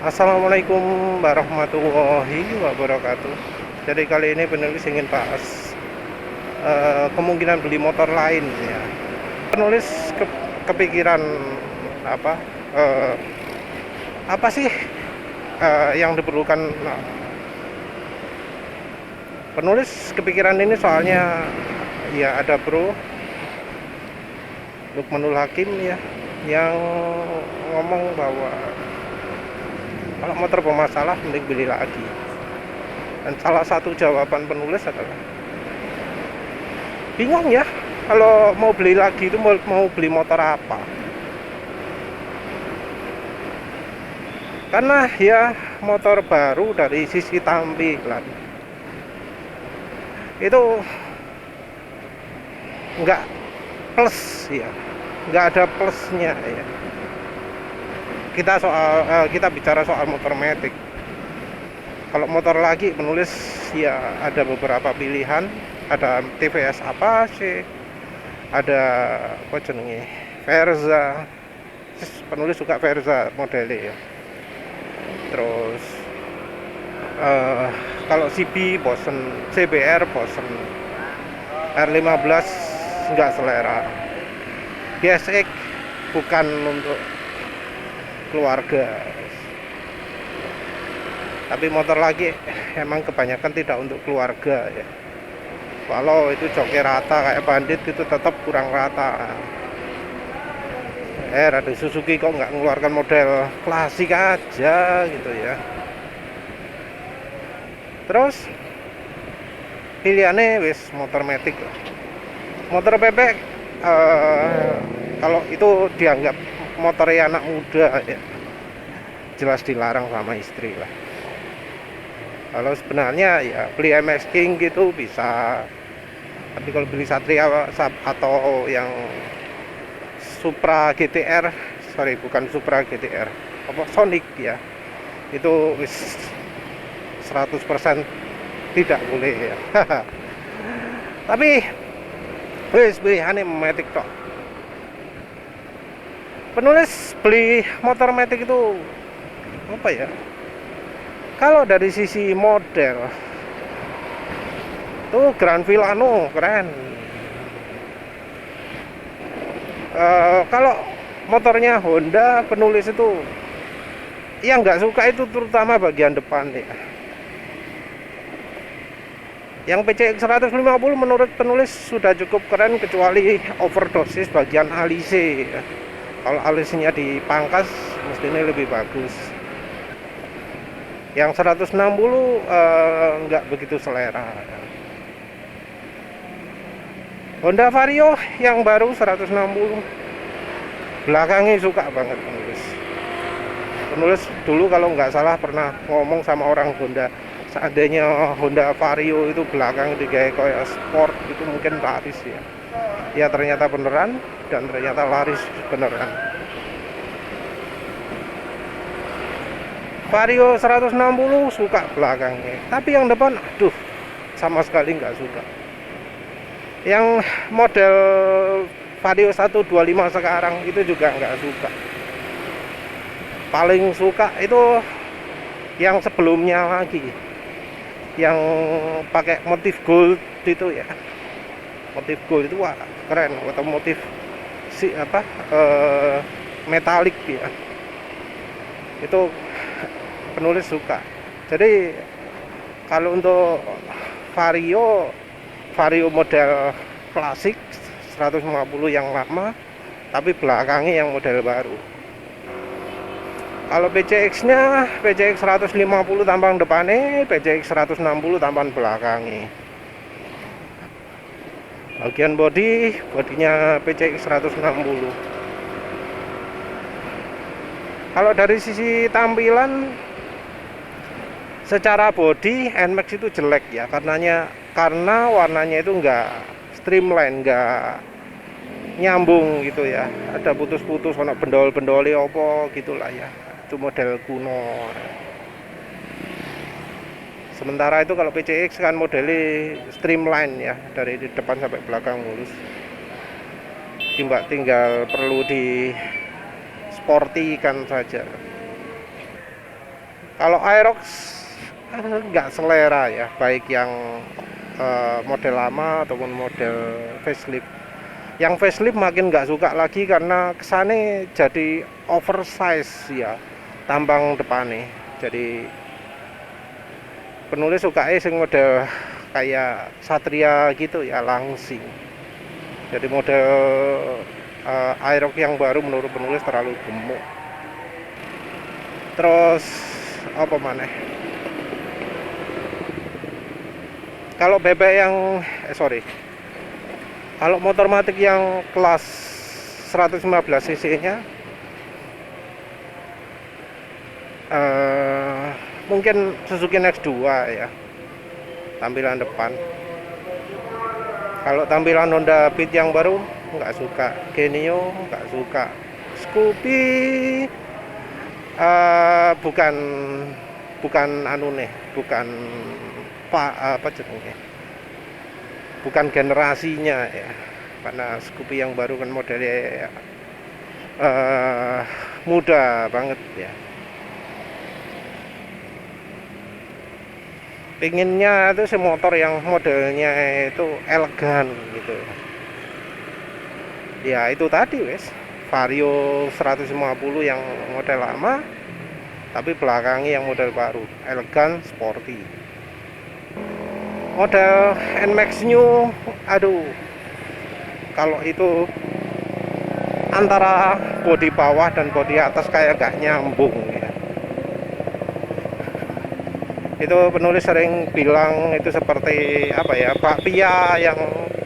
Assalamualaikum warahmatullahi wabarakatuh. Jadi kali ini penulis ingin bahas kemungkinan beli motor lain ya. Penulis kepikiran apa eh, apa sih yang diperlukan. Nah, penulis kepikiran ini soalnya ya ada Bro Lukmanul Hakim ya yang ngomong bahwa kalau motor bermasalah mending beli lagi. Dan salah satu jawaban penulis adalah bingung ya, kalau mau beli lagi itu mau beli motor apa. Karena ya motor baru dari sisi tampilan itu nggak plus ya, nggak ada plusnya ya. Kita bicara soal motor matic. Kalau motor lagi penulis ya ada beberapa pilihan, ada TVS Apache, ada apa jenenge Verza. Penulis suka Verza modelnya ya. Terus kalau CB bosen, CBR bosen, R15 nggak selera, GSX bukan untuk keluarga. Tapi motor lagi emang kebanyakan tidak untuk keluarga ya. Kalau itu joknya rata kayak bandit itu tetap kurang rata. Ada Suzuki kok nggak mengeluarkan model klasik aja gitu ya. Terus pilihannya wis motor matic. Motor bebek kalau itu dianggap motornya anak muda ya, jelas dilarang sama istri lah. Kalau sebenarnya ya beli MX King gitu bisa, tapi kalau beli Satria atau yang Supra GTR, sorry bukan Supra GTR, apa Sonic ya, itu wis 100% tidak boleh ya. Tapi wis pilihane matic tok. Penulis beli motor matic itu apa ya? Kalau dari sisi model tuh Grand Villano keren. Kalau motornya Honda, penulis itu yang nggak suka itu terutama bagian depan ya. Yang PCX 150 menurut penulis sudah cukup keren kecuali overdosis bagian alisnya ya. Kalau alisnya dipangkas mestinya lebih bagus. Yang 160 nggak begitu selera. Honda Vario yang baru 160 belakangnya suka banget penulis dulu kalau nggak salah pernah ngomong sama orang Honda, seandainya Honda Vario itu belakang digawe kayak sport itu mungkin laris ya. Ya ternyata beneran, dan ternyata laris beneran. Vario 160 suka belakangnya, tapi yang depan aduh sama sekali nggak suka. Yang model Vario 125 sekarang itu juga nggak suka. Paling suka itu yang sebelumnya lagi, yang pakai motif gold itu ya. Motif gold itu wah keren, atau motif metalik ya. Itu penulis suka. Jadi kalau untuk Vario model klasik 150 yang lama, tapi belakangnya yang model baru. Kalau PCX-nya PCX 150 tampang depannya, PCX 160 tampang belakangnya. Bagian bodinya PCX 160. Kalau dari sisi tampilan secara body NMAX itu jelek ya, karena warnanya itu enggak streamline, enggak nyambung gitu ya. Ada putus-putus, ono bendol-bendole opo gitulah ya. Itu model kuno. Sementara itu kalau PCX kan modelnya streamline ya, dari depan sampai belakang mulus. Tinggal perlu di sporty kan saja. Kalau Aerox nggak selera ya, baik yang model lama ataupun model facelift. Yang facelift makin nggak suka lagi karena kesannya jadi oversize ya, tambang depannya. Jadi penulis suka sing model kayak Satria gitu ya, langsing. Jadi model Aerox yang baru menurut penulis terlalu gemuk. Terus apa mana? Kalau bebek yang kalau motor matic yang kelas 115 cc nya mungkin Suzuki Next 2 ya, tampilan depan. Kalau tampilan Honda Beat yang baru nggak suka, Genio nggak suka, Scoopy bukan anu nih, bukan apa jenenge, bukan generasinya ya, karena Scoopy yang baru kan modelnya muda banget ya. Pinginnya itu motor yang modelnya itu elegan gitu ya. Itu tadi wes Vario 150 yang model lama, tapi belakangnya yang model baru, elegan, sporty. Model NMAX New, aduh, kalau itu antara bodi bawah dan bodi atas kayak gak nyambung ya. Itu penulis sering bilang itu seperti apa ya, bakpia yang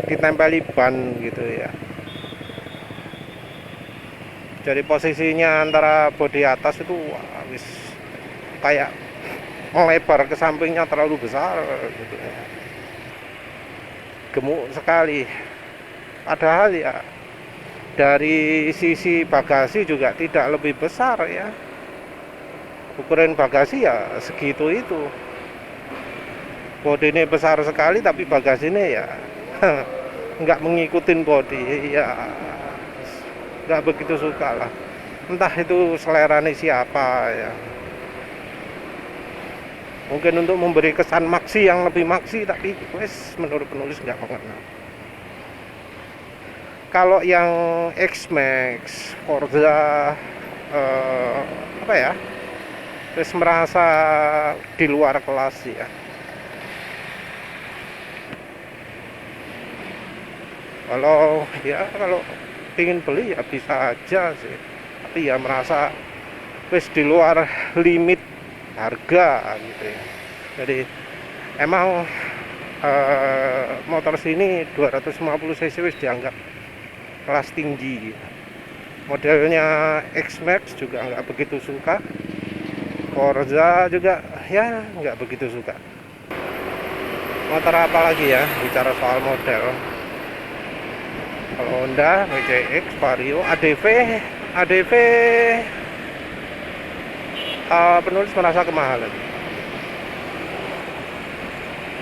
ditempeli ban gitu ya. Jadi posisinya antara bodi atas itu wis kayak melebar ke sampingnya terlalu besar gitu ya. Gemuk sekali. Padahal ya dari sisi bagasi juga tidak lebih besar ya. Ukuran bagasi ya segitu itu. Bodi ini besar sekali tapi bagasinya ya nggak mengikutin bodi ya, nggak begitu suka lah. Entah itu selera nih siapa ya, mungkin untuk memberi kesan maksi yang lebih maksi, tapi wes menurut penulis nggak mengenal. Kalau yang X-Max, Forza apa ya, terus merasa di luar kelas ya. Kalau ingin beli ya bisa aja sih, tapi ya merasa wis di luar limit harga gitu ya. Jadi emang motor sini 250 cc wis dianggap kelas tinggi. Modelnya X-Max juga nggak begitu suka, Forza juga ya nggak begitu suka. Motor apa lagi ya bicara soal model? Kalau Honda, WCX, Vario, ADV penulis merasa kemahalan.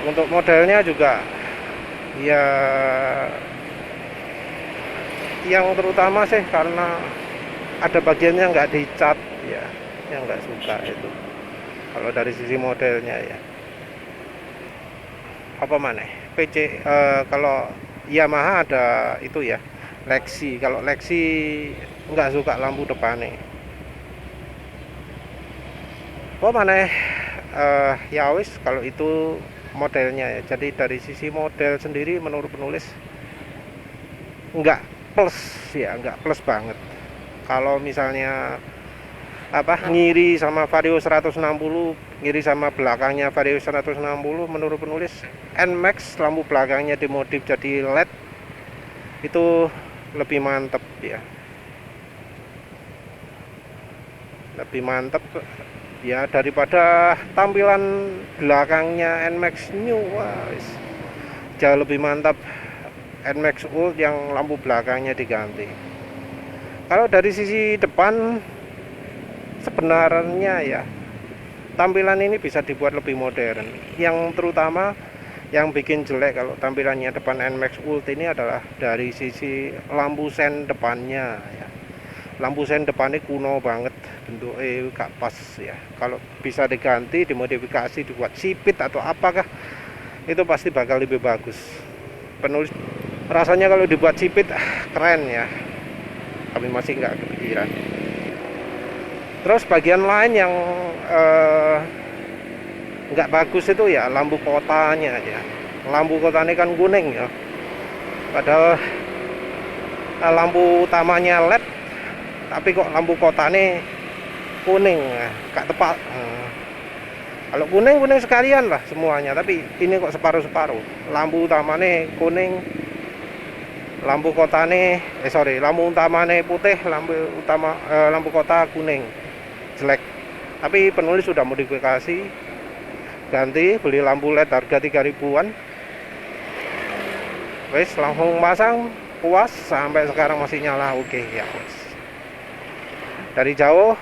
Untuk modelnya juga ya, yang terutama sih karena ada bagiannya nggak dicat ya, yang nggak suka itu. Kalau dari sisi modelnya ya, apa mana? Kalau Yamaha ada itu ya, Lexi. Kalau Lexi nggak suka lampu depannya. Apa mana? Ya wis, kalau itu modelnya ya. Jadi dari sisi model sendiri menurut penulis nggak plus ya, nggak plus banget. Kalau misalnya ngiri sama Vario 160, ngiri sama belakangnya Vario 160, menurut penulis NMAX lampu belakangnya dimodif jadi LED itu lebih mantep ya, lebih mantep ya daripada tampilan belakangnya NMAX New. Jauh lebih mantap NMAX Old yang lampu belakangnya diganti. Kalau dari sisi depan sebenarnya ya tampilan ini bisa dibuat lebih modern. Yang terutama yang bikin jelek kalau tampilannya depan NMAX Ult ini adalah dari sisi lampu sen depannya ya. Lampu sen depannya kuno banget, bentuknya gak pas ya. Kalau bisa diganti, dimodifikasi, dibuat sipit atau apakah, itu pasti bakal lebih bagus. Penulis rasanya kalau dibuat sipit keren ya, tapi masih nggak kepikiran. Terus bagian lain yang nggak bagus itu ya lampu kotanya ya. Lampu kotanya kan kuning ya, padahal lampu utamanya LED, tapi kok lampu kotanya kuning, gak tepat. Kalau kuning sekalian lah semuanya, tapi ini kok separuh-separuh. Lampu utamanya kuning, lampu kotanya lampu utamanya putih, lampu kota kuning, jelek. Tapi penulis sudah modifikasi, ganti, beli lampu LED harga 3.000-an. Wes langsung pasang, puas, sampai sekarang masih nyala, oke ya wes. Dari jauh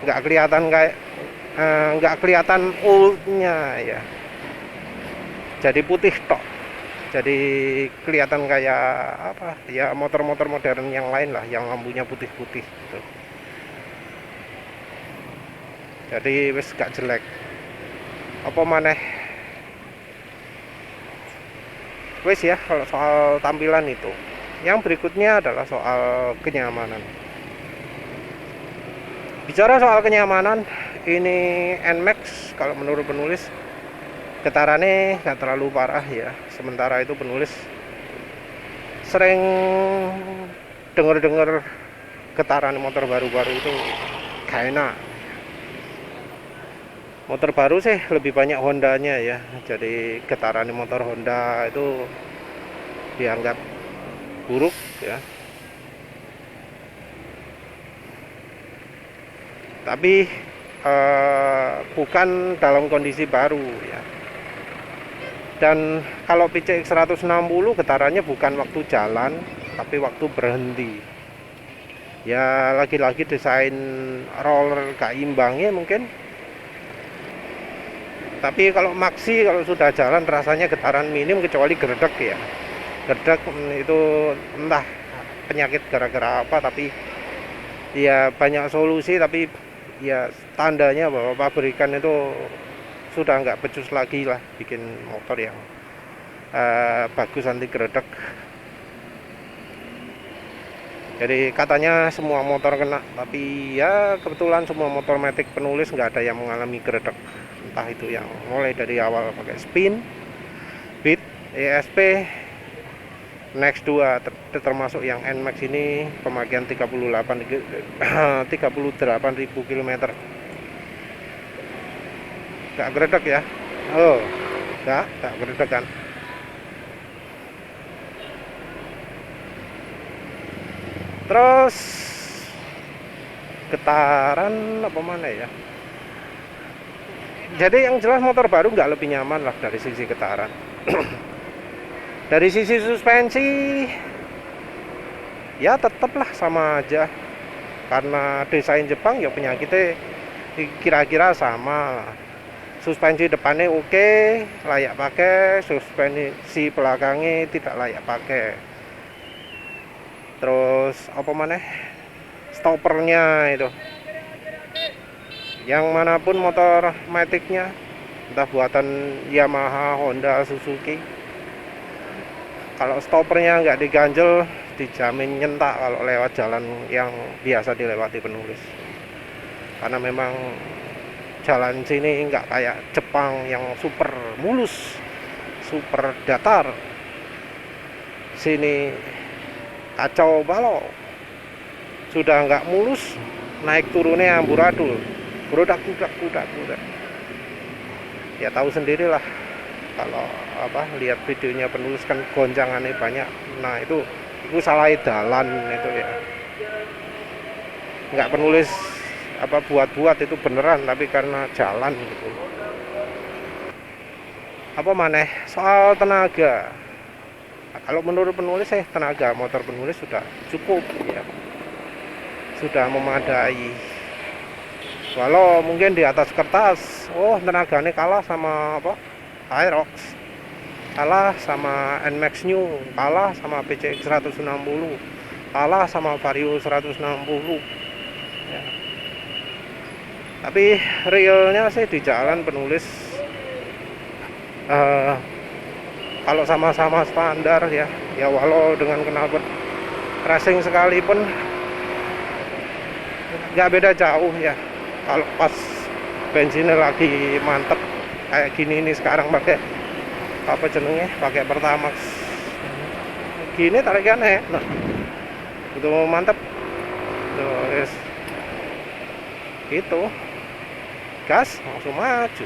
nggak kelihatan oldnya ya, jadi putih tok, jadi kelihatan kayak apa ya, motor-motor modern yang lain lah yang lampunya putih-putih gitu. Jadi wes gak jelek. Apa maneh wes ya, kalau soal tampilan itu. Yang berikutnya adalah soal kenyamanan. Bicara soal kenyamanan, ini NMAX kalau menurut penulis getarannya nggak terlalu parah ya. Sementara itu penulis sering dengar getaran motor baru-baru itu gak enak. Motor baru sih lebih banyak Hondanya ya, jadi getaran motor Honda itu dianggap buruk ya. Tapi bukan dalam kondisi baru ya. Dan kalau PCX 160 getarannya bukan waktu jalan, tapi waktu berhenti. Ya lagi-lagi desain roller gak imbangnya mungkin. Tapi kalau Maxi kalau sudah jalan rasanya getaran minim, kecuali gerdek ya. Gerdek itu entah penyakit gara-gara apa, tapi ya banyak solusi, tapi ya tandanya bahwa pabrikan itu sudah nggak becus lagi lah bikin motor yang bagus anti gerdek. Jadi katanya semua motor kena, tapi ya kebetulan semua motor matic penulis nggak ada yang mengalami gerdek. Entah itu yang mulai dari awal pakai spin, beat, ESP, Next 2 termasuk yang NMAX ini pemakaian 38.000 km. Gak gerdek ya. Oh, gak gerdek kan. Terus getaran apa mana ya. Jadi yang jelas motor baru nggak lebih nyaman lah dari sisi getaran. Dari sisi suspensi ya tetaplah sama aja, karena desain Jepang ya penyakitnya kira-kira sama. Suspensi depannya oke, layak pakai, suspensi belakangnya tidak layak pakai. Terus apa mana, stoppernya itu, yang manapun motor maticnya, entah buatan Yamaha, Honda, Suzuki, kalau stoppernya nggak diganjel dijamin nyentak kalau lewat jalan yang biasa dilewati penulis. Karena memang jalan sini nggak kayak Jepang yang super mulus, super datar. Sini kacau balau, sudah nggak mulus, naik turunnya amburadul, budak. Ya tahu sendirilah kalau lihat videonya penulis kan goncangannya banyak. Nah itu salah dalan itu ya, nggak penulis buat itu beneran, tapi karena jalan gitu. Apa maneh soal tenaga, kalau menurut penulis tenaga motor penulis sudah cukup ya, sudah memadai. Walau mungkin di atas kertas tenaganya kalah sama Aerox, kalah sama NMAX New, kalah sama PCX 160, kalah sama Vario 160 ya. Tapi realnya sih di jalan penulis eh, kalau sama-sama standar ya, ya walau dengan knalpot racing sekalipun nggak beda jauh ya. Kalau pas bensinnya lagi mantep kayak gini ini sekarang pakai apa jenenge, pakai Pertamax gini tarikannya nah itu mantep terus gitu gas langsung maju.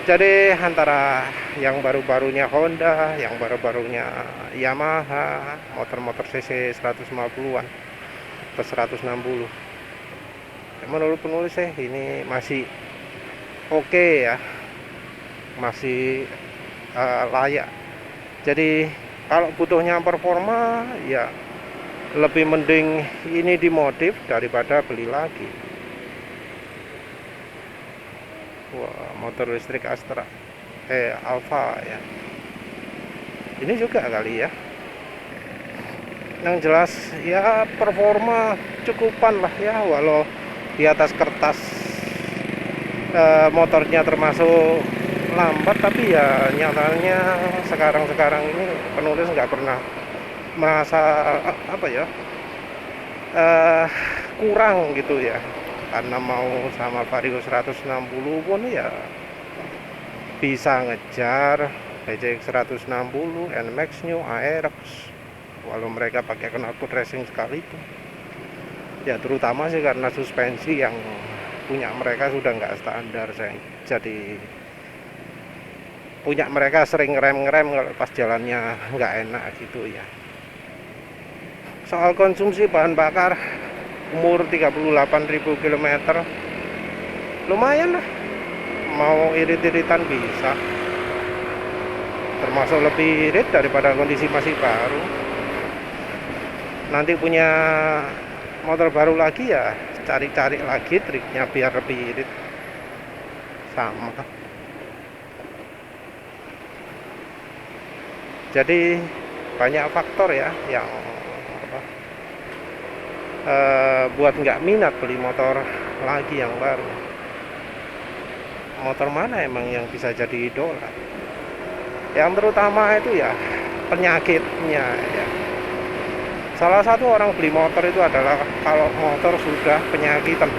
Jadi antara yang baru-barunya Honda, yang baru-barunya Yamaha, motor-motor cc 150-an ke 160, menurut penulis ini masih oke ya, masih layak. Jadi kalau butuhnya performa ya lebih mending ini dimodif daripada beli lagi. Wah, motor listrik Astra Alfa ya, ini juga kali ya. Yang jelas ya performa cukupan lah ya, walau di atas kertas motornya termasuk lambat, tapi ya nyatanya sekarang ini penulis nggak pernah merasa apa ya kurang gitu ya, karena mau sama Vario 160 pun ya bisa ngejar BCX 160, NMAX New, Aerox, walau mereka pakai knalpot racing sekali itu ya, terutama sih karena suspensi yang punya mereka sudah nggak standar. Jadi punya mereka sering ngerem kalau pas jalannya nggak enak gitu ya. Soal konsumsi bahan bakar, umur 38.000 km lumayan lah, mau irit-iritan bisa, termasuk lebih irit daripada kondisi masih baru. Nanti punya motor baru lagi ya cari-cari lagi triknya biar lebih irit sama. Jadi banyak faktor ya yang buat nggak minat beli motor lagi yang baru. Motor mana emang yang bisa jadi idola? Yang terutama itu ya penyakitnya ya. Salah satu orang beli motor itu adalah kalau motor sudah penyakitan,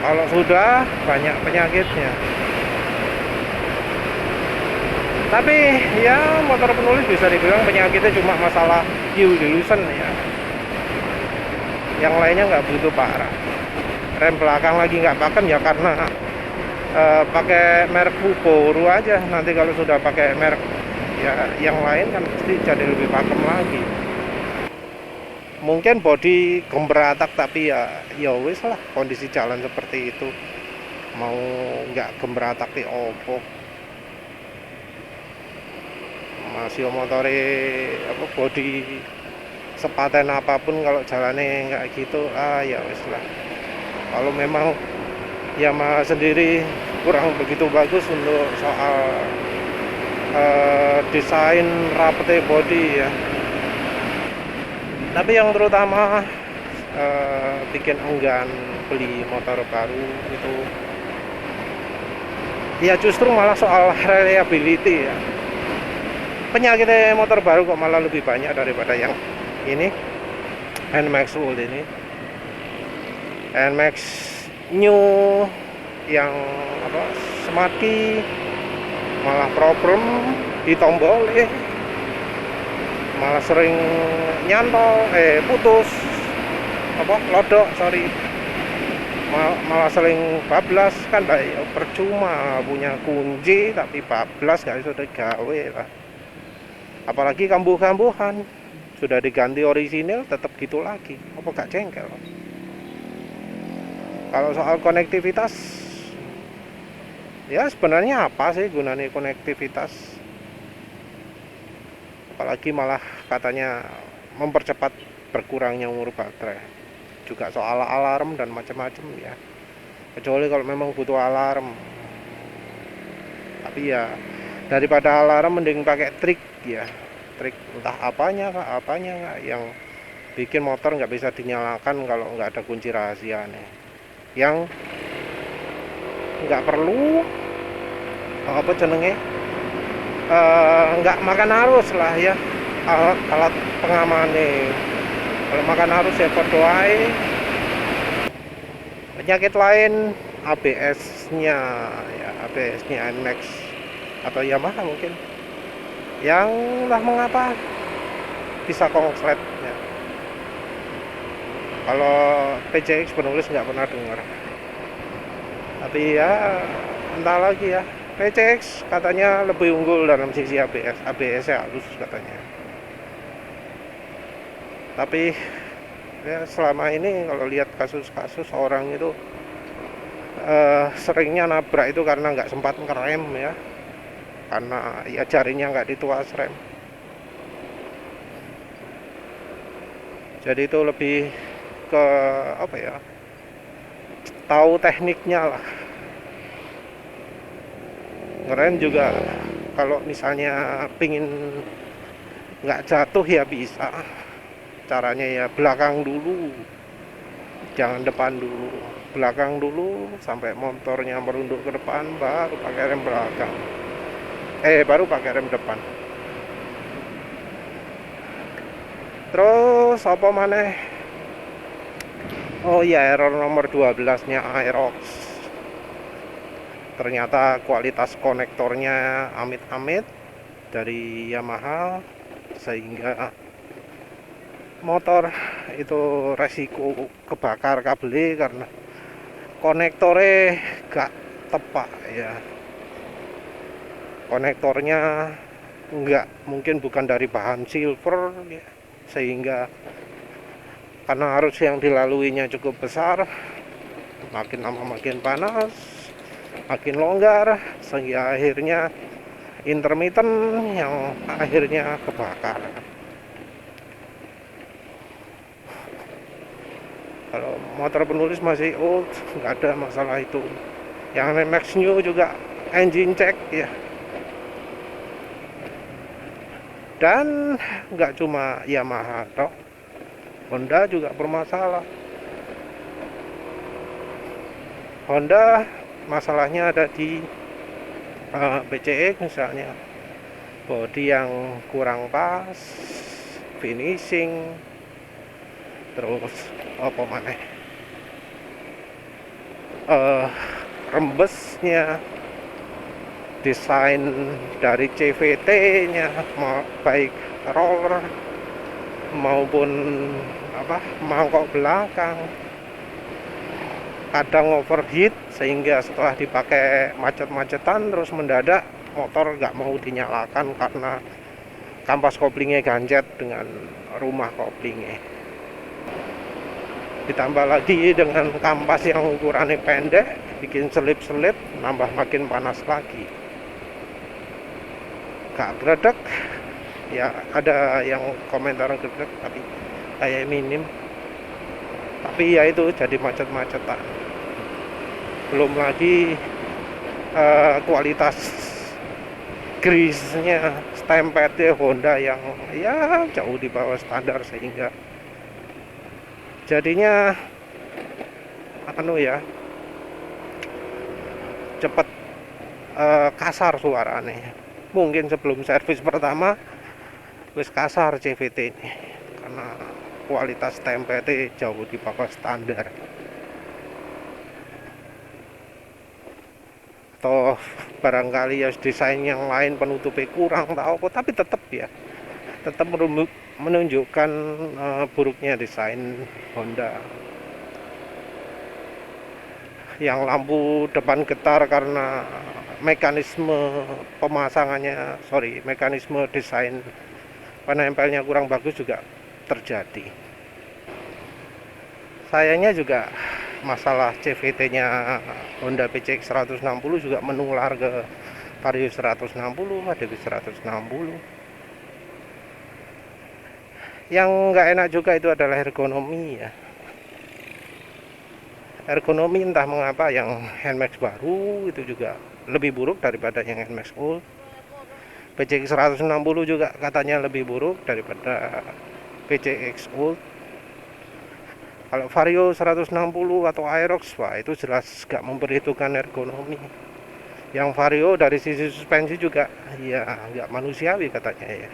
kalau sudah banyak penyakitnya. Tapi ya motor penulis bisa dibilang penyakitnya cuma masalah fuel dilution ya, yang lainnya nggak butuh parah. Rem belakang lagi nggak pakem ya karena pakai merek Fuboru aja. Nanti kalau sudah pakai merek ya yang lain kan pasti jadi lebih pakem lagi. Mungkin body gemberatak, tapi ya wis lah, kondisi jalan seperti itu mau nggak gemberatak di opo. Masih motore apa body sepaten apapun kalau jalannya nggak gitu ya wis lah. Kalau memang Yamaha sendiri kurang begitu bagus untuk soal desain rapetnya body ya, tapi yang terutama bikin enggan beli motor baru itu ya justru malah soal reliability ya. Penyakitnya motor baru kok malah lebih banyak daripada yang ini NMAX Old ini. NMAX New yang apa smart key malah problem di tombol malah sering nyantol putus apa lodok malah sering bablas kan. Percuma punya kunci tapi bablas gak bisa digawe lah. Apalagi kambuh-kambuhan sudah diganti orisinil tetap gitu lagi, apa gak jengkel? Kalau soal konektivitas ya sebenarnya apa sih gunanya konektivitas, apalagi malah katanya mempercepat berkurangnya umur baterai. Juga soal alarm dan macam-macam ya, kecuali kalau memang butuh alarm. Tapi ya daripada alarm mending pakai trik ya, trik entah apanya kak yang bikin motor nggak bisa dinyalakan kalau nggak ada kunci rahasia nih, yang nggak perlu apa jenenge, nggak makan arus lah ya, alat pengaman nih. Kalau makan arus ya berdoai. Penyakit lain ABS-nya ya, ABS-nya NMAX atau Yamaha mungkin, yang lah mengapa bisa konslet ya. Kalau PCX penulis nggak pernah dengar, tapi ya entah lagi ya. PCX katanya lebih unggul dalam sisi ABS, ABS-nya halus katanya. Tapi ya selama ini kalau lihat kasus-kasus orang itu seringnya nabrak itu karena nggak sempat ngerem ya, karena ya jarinya nggak dituas rem. Jadi itu lebih ke apa ya, tahu tekniknya lah. Ngerem juga kalau misalnya pingin nggak jatuh ya bisa, caranya ya belakang dulu, jangan depan dulu, belakang dulu sampai motornya merunduk ke depan, baru pakai rem belakang, baru pakai rem depan. Terus apa maneh, oh ya, error nomor 12 nya Aerox. Ternyata kualitas konektornya amit-amit dari Yamaha, sehingga motor itu resiko kebakar kabel karena konektornya gak tepat ya. Konektornya enggak, mungkin bukan dari bahan silver ya, sehingga karena arus yang dilaluinya cukup besar, makin lama makin panas, makin longgar, sehingga akhirnya intermittent yang akhirnya kebakar. Kalau motor penulis masih old, nggak ada masalah itu. Yang NMAX New juga engine check ya. Dan nggak cuma Yamaha toh, Honda juga bermasalah. Honda masalahnya ada di PCX misalnya, bodi yang kurang pas, finishing, terus apa maneh, rembesnya, desain dari CVT-nya, baik roller maupun apa mangkok belakang, kadang overheat sehingga setelah dipakai macet-macetan terus mendadak motor nggak mau dinyalakan karena kampas koplingnya ganjet dengan rumah koplingnya. Ditambah lagi dengan kampas yang ukurannya pendek, bikin selip-selip, nambah makin panas lagi. Gak gredek ya, ada yang komentar gredek tapi kayak minim. Tapi ya itu jadi macet-macetan. Belum lagi kualitas grease-nya, stempetnya Honda yang ya jauh di bawah standar, sehingga jadinya ya cepet kasar suaranya. Mungkin sebelum servis pertama wis kasar CVT ini karena kualitas tempelnya jauh di bawah standar. Toh barangkali ya desain yang lain penutupnya kurang tahu apa, tapi tetap menunjukkan buruknya desain Honda. Yang lampu depan getar karena mekanisme pemasangannya, mekanisme desain penempelnya kurang bagus juga terjadi. Sayangnya juga masalah CVT-nya Honda PCX 160 juga menular ke Vario 160, HDW 160. Yang nggak enak juga itu adalah ergonomi ya. Ergonomi entah mengapa yang NMAX baru itu juga lebih buruk daripada yang NMAX old. PCX 160 juga katanya lebih buruk daripada PCX old. Kalau Vario 160 atau Aerox, wah itu jelas gak memperhitungkan ergonomi. Yang Vario dari sisi suspensi juga ya nggak manusiawi katanya ya,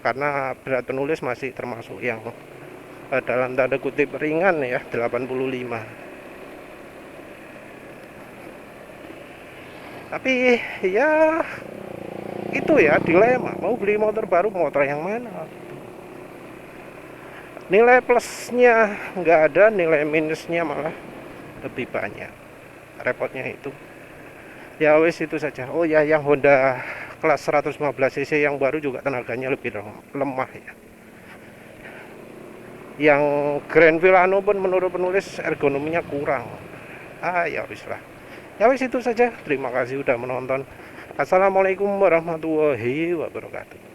karena berat penulis masih termasuk yang dalam tanda kutip ringan ya, 85. Tapi ya itu ya dilema, mau beli motor baru, motor yang mana. Nilai plusnya nggak ada, nilai minusnya malah lebih banyak. Repotnya itu ya wes itu saja. Oh ya, yang Honda kelas 115 cc yang baru juga tenaganya lebih lemah ya. Yang Grand Villano pun menurut penulis ergonominya kurang. Ya wis lah. Ya wis itu saja. Terima kasih sudah menonton. Assalamualaikum warahmatullahi wabarakatuh.